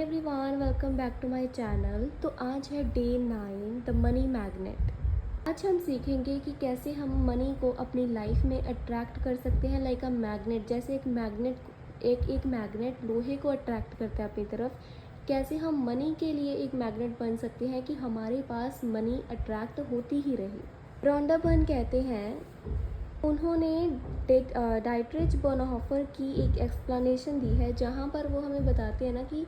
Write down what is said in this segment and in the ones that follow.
Everyone, welcome back to my channel. तो आज है डे 9, द मनी मैग्नेट। आज हम सीखेंगे कि कैसे हम मनी को अपनी लाइफ में अट्रैक्ट कर सकते हैं, लाइक अ मैग्नेट। जैसे एक मैग्नेट लोहे को अट्रैक्ट करता है अपनी तरफ, कैसे हम मनी के लिए एक मैग्नेट बन सकते हैं कि हमारे पास मनी अट्रैक्ट होती ही रहे। रॉन्डा बर्न कहते हैं, उन्होंने डाइटरिच बोनहोफर की एक एक्सप्लेनेशन दी है जहाँ पर वो हमें बताते हैं ना कि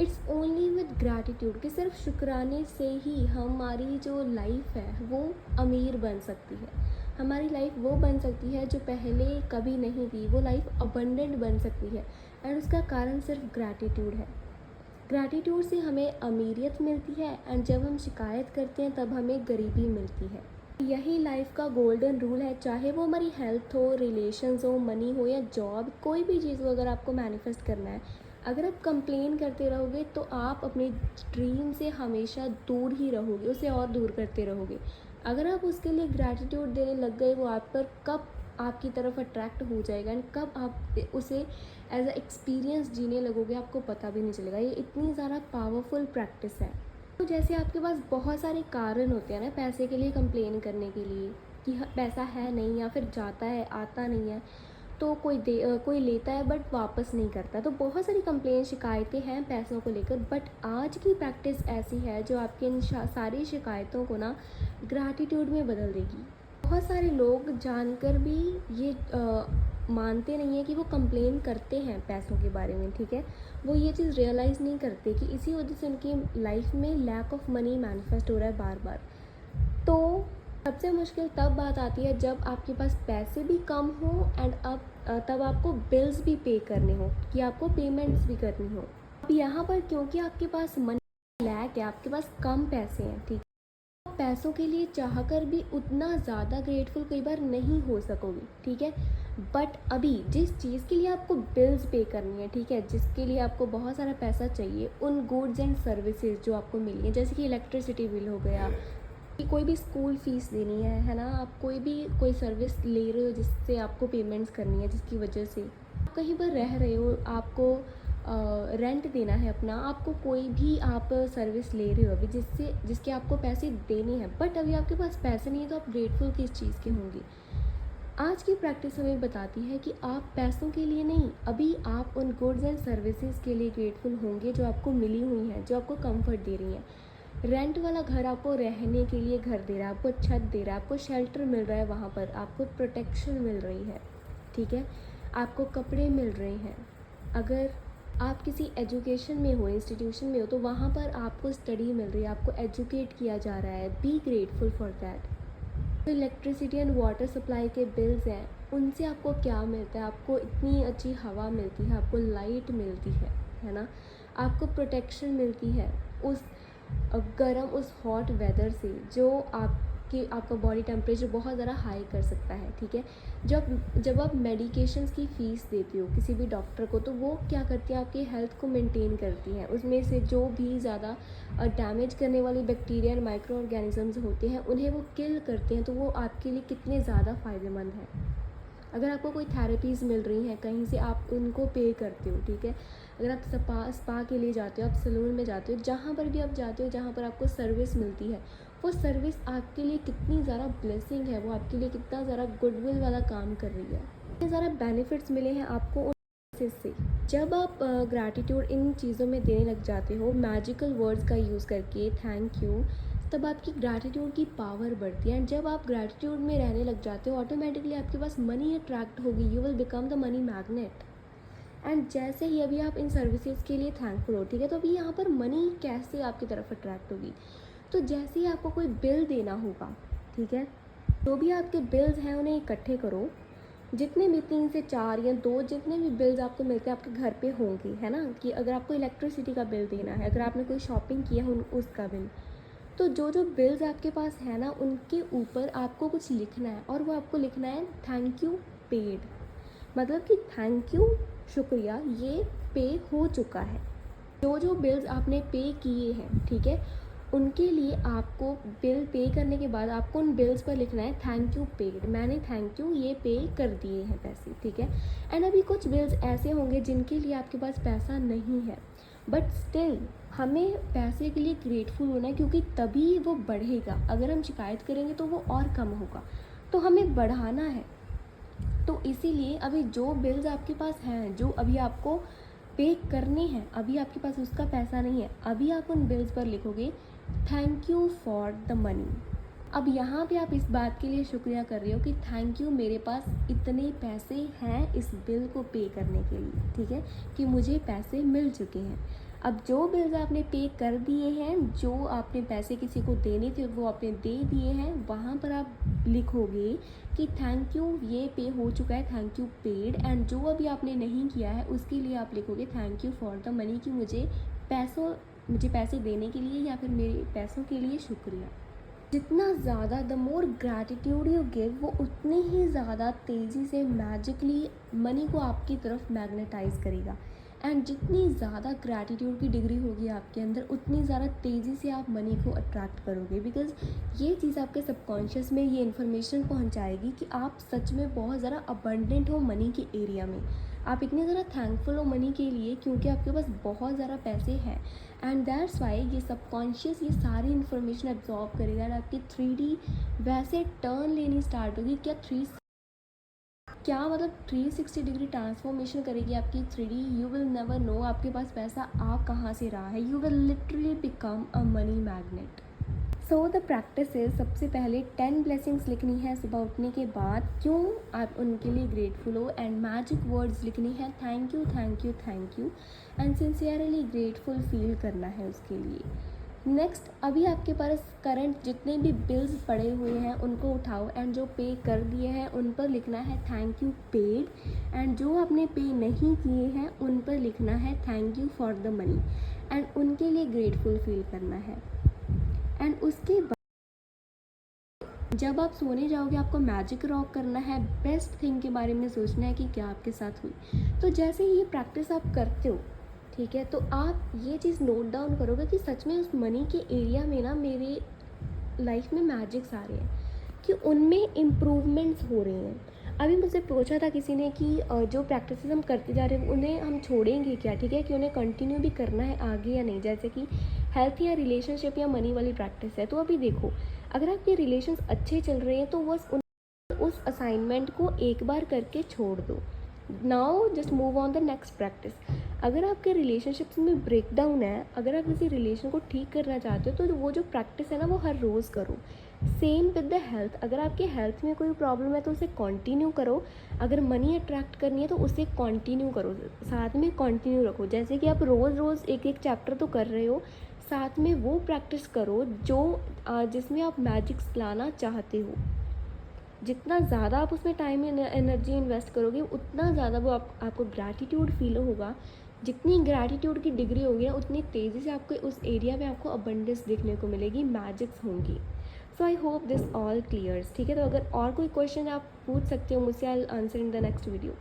इट्स ओनली विद ग्रैटिट्यूड, कि सिर्फ शुक्राने से ही हमारी जो लाइफ है वो अमीर बन सकती है। हमारी लाइफ वो बन सकती है जो पहले कभी नहीं थी, वो लाइफ अबंडेंट बन सकती है। एंड उसका कारण सिर्फ ग्रैटिट्यूड है। ग्रैटिट्यूड से हमें अमीरियत मिलती है, एंड जब हम शिकायत करते हैं तब हमें गरीबी मिलती है। यही लाइफ का गोल्डन रूल है, चाहे वो हमारी हेल्थ हो, रिलेशंस हो, मनी हो या जॉब, कोई भी चीज़ हो। अगर आपको मैनिफेस्ट करना है, अगर आप कंप्लेन करते रहोगे तो आप अपने ड्रीम से हमेशा दूर ही रहोगे, उसे और दूर करते रहोगे। अगर आप उसके लिए ग्रैटिट्यूड देने लग गए, वो आप पर कब आपकी तरफ अट्रैक्ट हो जाएगा एंड कब आप उसे एज अ एक्सपीरियंस जीने लगोगे आपको पता भी नहीं चलेगा। ये इतनी ज़्यादा पावरफुल प्रैक्टिस है। तो जैसे आपके पास बहुत सारे कारण होते हैं ना पैसे के लिए कंप्लेन करने के लिए, कि पैसा है नहीं या फिर जाता है आता नहीं है, तो कोई लेता है बट वापस नहीं करता। तो बहुत सारी कंप्लेन शिकायतें हैं पैसों को लेकर। बट आज की प्रैक्टिस ऐसी है जो आपकी इन सारी शिकायतों को ना ग्रैटिट्यूड में बदल देगी। बहुत सारे लोग जानकर भी ये मानते नहीं है कि वो कंप्लेन करते हैं पैसों के बारे में, ठीक है। वो ये चीज़ रियलाइज़ नहीं करते कि इसी वजह से उनकी लाइफ में लैक ऑफ मनी मैनिफेस्ट हो रहा है बार बार। तो सबसे मुश्किल तब बात आती है जब आपके पास पैसे भी कम हो एंड अब तब आपको बिल्स भी पे करने हो, कि आपको पेमेंट्स भी करनी हो। अब यहाँ पर क्योंकि आपके पास मनी लैक है, आपके पास कम पैसे हैं, ठीक, पैसों के लिए चाहकर भी उतना ज़्यादा ग्रेटफुल कई बार नहीं हो सकोगे, ठीक है। बट अभी जिस चीज़ के लिए आपको बिल्स पे करनी है, ठीक है, जिसके लिए आपको बहुत सारा पैसा चाहिए, उन गुड्स एंड सर्विसेज जो आपको मिली है, जैसे कि इलेक्ट्रिसिटी बिल हो गया, कि कोई भी स्कूल फ़ीस देनी है ना, आप कोई सर्विस ले रहे हो जिससे आपको पेमेंट्स करनी है, जिसकी वजह से आप कहीं पर रह रहे हो, आपको रेंट देना है अपना, आपको कोई भी आप सर्विस ले रहे हो अभी जिसके आपको पैसे देने हैं, बट अभी आपके पास पैसे नहीं है, तो आप ग्रेटफुल किस चीज़ के होंगे। आज की प्रैक्टिस हमें बताती है कि आप पैसों के लिए नहीं, अभी आप उन गुड्स एंड सर्विसेज के लिए ग्रेटफुल होंगे जो आपको मिली हुई हैं, जो आपको कंफर्ट दे रही हैं। रेंट वाला घर आपको रहने के लिए घर दे रहा है, आपको छत दे रहा है, आपको शेल्टर मिल रहा है, वहाँ पर आपको प्रोटेक्शन मिल रही है, ठीक है, आपको कपड़े मिल रहे हैं। अगर आप किसी एजुकेशन में हो, इंस्टीट्यूशन में हो, तो वहाँ पर आपको स्टडी मिल रही है, आपको एजुकेट किया जा रहा है। Be grateful for that. तो इलेक्ट्रिसिटी एंड वाटर सप्लाई के बिल्स हैं, उनसे आपको क्या मिलता है? आपको इतनी अच्छी हवा मिलती है, आपको लाइट मिलती है ना, आपको प्रोटेक्शन मिलती है उस गर्म, उस हॉट वेदर से जो आपका बॉडी टेम्परेचर बहुत ज़्यादा हाई कर सकता है, ठीक है। जब आप मेडिकेशंस की फ़ीस देते हो किसी भी डॉक्टर को, तो वो क्या करती है, आपकी हेल्थ को मेंटेन करती हैं। उसमें से जो भी ज़्यादा डैमेज करने वाले बैक्टीरिया एंड माइक्रो ऑर्गेनिजम्स होते हैं, उन्हें वो किल करते हैं। तो वो आपके लिए कितने ज़्यादा फ़ायदेमंद है। अगर आपको कोई थेरेपीज़ मिल रही हैं कहीं से, आप उनको पे करते हो, ठीक है। अगर आप स्पा के लिए जाते हो, आप सैलून में जाते हो, जहाँ पर भी आप जाते हो जहाँ पर आपको सर्विस मिलती है, वो सर्विस आपके लिए कितनी ज़्यादा ब्लेसिंग है, वो आपके लिए कितना ज़्यादा गुडविल वाला काम कर रही है, कितने ज़्यादा बेनिफिट्स मिले हैं आपको उन से। जब आप ग्रैटिट्यूड इन चीज़ों में देने लग जाते हो, मैजिकल वर्ड्स का यूज़ करके, थैंक यू, तब आपकी ग्रैटिट्यूड की पावर बढ़ती है। एंड जब आप ग्रैटिट्यूड में रहने लग जाते हो, ऑटोमेटिकली आपके पास मनी अट्रैक्ट होगी, you will become the money magnet. And जैसे ही अभी आप इन सर्विसेज के लिए थैंकफुल हो, ठीक है, तो अभी यहाँ पर मनी कैसे आपकी तरफ अट्रैक्ट होगी। तो जैसे ही आपको कोई बिल देना होगा, ठीक है, जो भी आपके बिल्स हैं उन्हें इकट्ठे करो, जितने भी 3 से 4 या 2 जितने भी बिल्स आपको मिलते हैं आपके घर पे होंगे, है ना, कि अगर आपको इलेक्ट्रिसिटी का बिल देना है, अगर आपने कोई शॉपिंग किया है उसका बिल, तो जो बिल्स आपके पास है ना, उनके ऊपर आपको कुछ लिखना है, और वो आपको लिखना है थैंक यू पेड। मतलब कि थैंक यू, शुक्रिया, ये पे हो चुका है। जो बिल्स आपने पे किए हैं, ठीक है, उनके लिए आपको बिल पे करने के बाद आपको उन बिल्स पर लिखना है थैंक यू पेड, मैंने थैंक यू ये पे कर दिए हैं पैसे, ठीक है। एंड अभी कुछ बिल्स ऐसे होंगे जिनके लिए आपके पास पैसा नहीं है, बट स्टिल हमें पैसे के लिए ग्रेटफुल होना है, क्योंकि तभी वो बढ़ेगा। अगर हम शिकायत करेंगे तो वो और कम होगा, तो हमें बढ़ाना है। तो इसीलिए अभी जो बिल्स आपके पास हैं, जो अभी आपको पे करने हैं, अभी आपके पास उसका पैसा नहीं है, अभी आप उन बिल्स पर लिखोगे thank you for the money. अब यहाँ पे आप इस बात के लिए शुक्रिया कर रहे हो कि थैंक यू, मेरे पास इतने पैसे हैं इस बिल को पे करने के लिए, ठीक है, कि मुझे पैसे मिल चुके हैं। अब जो बिल्स आपने पे कर दिए हैं, जो आपने पैसे किसी को देने थे वो आपने दे दिए हैं, वहाँ पर आप लिखोगे कि थैंक यू, ये पे हो चुका है, थैंक यू पेड। एंड जो अभी आपने नहीं किया है उसके लिए आप लिखोगे thank you for the money, कि मुझे पैसे देने के लिए या फिर मेरे पैसों के लिए शुक्रिया। जितना ज़्यादा the more gratitude you give, वो उतनी ही ज़्यादा तेज़ी से मैजिकली मनी को आपकी तरफ मैग्नेटाइज करेगा। एंड जितनी ज़्यादा ग्रैटिट्यूड की डिग्री होगी आपके अंदर, उतनी ज़्यादा तेज़ी से आप मनी को अट्रैक्ट करोगे, बिकॉज ये चीज़ आपके सबकॉन्शियस में ये इन्फॉर्मेशन पहुंचाएगी कि आप सच में बहुत ज़्यादा अबंडेंट हो मनी के एरिया में। आप इतने ज़्यादा थैंकफुल हो मनी के लिए क्योंकि आपके पास बहुत ज़्यादा पैसे हैं। एंड दैट्स वाई ये सबकॉन्शियस ये सारी इन्फॉर्मेशन एब्जॉर्ब करेगा और आपकी 3D वैसे टर्न लेनी स्टार्ट होगी। क्या मतलब 360 डिग्री ट्रांसफॉर्मेशन करेगी आपकी 3D। You will never know आपके पास पैसा आ कहाँ से रहा है। You will literally become a money magnet. So the practice is, सबसे पहले 10 ब्लेसिंग्स लिखनी है सुबह उठने के बाद, क्यों आप उनके लिए ग्रेटफुल हो। एंड मैजिक वर्ड्स लिखनी है thank you thank you thank you, and sincerely grateful feel करना है उसके लिए। नेक्स्ट, अभी आपके पास करंट जितने भी बिल्स पड़े हुए हैं उनको उठाओ, एंड जो पे कर दिए हैं उन पर लिखना है थैंक यू पेड। एंड जो आपने पे नहीं किए हैं उन पर लिखना है thank you for the money, and उनके लिए ग्रेटफुल फील करना है। एंड उसके बाद जब आप सोने जाओगे आपको मैजिक रॉक करना है, बेस्ट थिंग के बारे में सोचना है कि क्या आपके साथ हुई। तो जैसे ही ये प्रैक्टिस आप करते हो, ठीक है, तो आप ये चीज़ नोट डाउन करोगे कि सच में उस मनी के एरिया में ना मेरे लाइफ में मैजिक्स आ रहे हैं, कि उनमें इम्प्रूवमेंट्स हो रहे हैं। अभी मुझसे पूछा था किसी ने कि जो प्रैक्टिस हम करते जा रहे हैं उन्हें हम छोड़ेंगे क्या, ठीक है, कि उन्हें कंटिन्यू भी करना है आगे या नहीं। जैसे कि हेल्थ या रिलेशनशिप या मनी वाली प्रैक्टिस है, तो अभी देखो, अगर आपके रिलेशंस अच्छे चल रहे हैं तो बस उस असाइनमेंट को एक बार करके छोड़ दो। Now just move on the next practice. अगर आपके रिलेशनशिप्स में ब्रेक डाउन है, अगर आप किसी रिलेशन को ठीक करना चाहते हो, तो वो जो प्रैक्टिस है ना वो हर रोज़ करो। सेम विद द हेल्थ, अगर आपके हेल्थ में कोई प्रॉब्लम है तो उसे कंटिन्यू करो। अगर मनी अट्रैक्ट करनी है तो उसे कंटिन्यू करो, साथ में कंटिन्यू रखो। जैसे कि आप रोज़ रोज़ एक एक चैप्टर तो कर रहे हो, साथ में वो प्रैक्टिस करो जो जिसमें आप मैजिक्स लाना चाहते हो। जितना ज़्यादा आप उसमें टाइम एनर्जी इन्वेस्ट करोगे उतना ज़्यादा वो आपको ग्रैटिट्यूड फील होगा। जितनी ग्रैटिट्यूड की डिग्री होगी ना उतनी तेज़ी से आपको उस एरिया में आपको अबंडेंस देखने को मिलेगी, मैजिक्स होंगी। So I hope this all clears, ठीक है। तो अगर और कोई क्वेश्चन आप पूछ सकते हो मुझसे, I will answer in the next video.